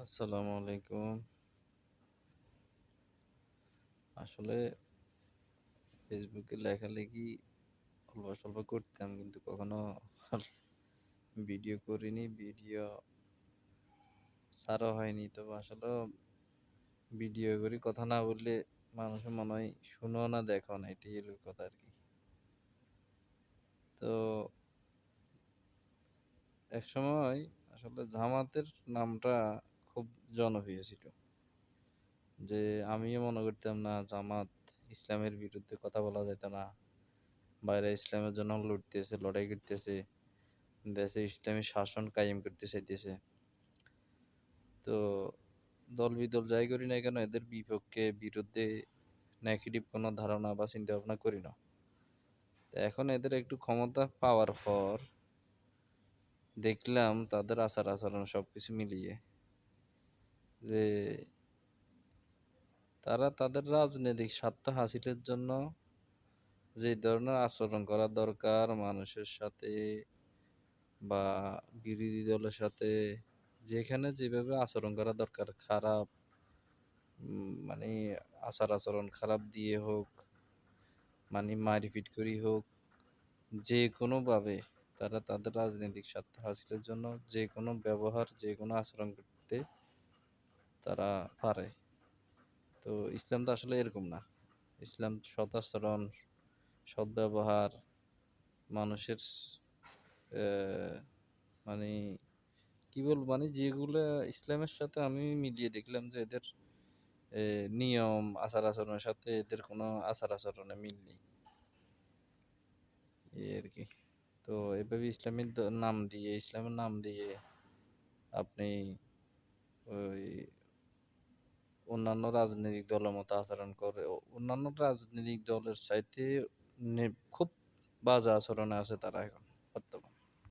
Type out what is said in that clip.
আসসালামু আলাইকুম। আসলে ফেসবুকে লেখালেখি অল্প স্বল্প করতাম, কিন্তু কখনো আর ভিডিও করিনি। ভিডিও ছাড়া হয়নি। তবে আসলে ভিডিও করি, কথা না বললে মানুষের মনে হয় শুনো না, দেখো না, এটাই হলো কথা আর কি। তো এক সময় আসলে জামাতের নামটা খুব জনপ্রিয় ছিল। যে আমিও মনে করতাম না জামাত ইসলামের বিরুদ্ধে কথা বলা যেত না, বাইরে ইসলামের জন্য লড়তেছে, লড়াই করতেছে, দেশে ইসলামী শাসন কায়েম করতে চাইতেছে। তো দল বিদল যাই করি না কেন, এদের বিপক্ষে বিরুদ্ধে নেগেটিভ কোনো ধারণা বা চিন্তা ভাবনা করি না। তো এখন এদের একটু ক্ষমতা পাওয়ার পর দেখলাম তাদের আচার আচরণ সবকিছু মিলিয়ে যে তারা তাদের রাজনৈতিক স্বার্থ হাসিলের জন্য যে ধরনের আচরণ করা দরকার মানুষের সাথে বা বিরোধী দলের সাথে, যেখানে যেভাবে আচরণ করা দরকার, খারাপ মানে আচার আচরণ খারাপ দিয়ে হোক, মানে মারপিট করি হোক, যে কোনোভাবে তারা তাদের রাজনৈতিক স্বার্থ হাসিলের জন্য যে কোনো ব্যবহার, যে কোনো আচরণ করতে তারা পারে। তো ইসলাম তো আসলে এরকম না। ইসলাম সৎ আচরণ, সৎ ব্যবহার, মানুষের আহ, মানে কি বলবো, মানে যেগুলো ইসলামের সাথে আমি মিলিয়ে দেখলাম যে এদের নিয়ম আচার আচরণের সাথে এদের কোনো আচার আচরণে মিল নেই, এই আর কি। তো এভাবে ইসলামের নাম দিয়ে আপনি ওই অন্যান্য রাজনৈতিক দলের মতো আচরণ করে, অন্যান্য রাজনৈতিক দলের চাইতে খুব বাজে আচরণে আছে তারা এখন।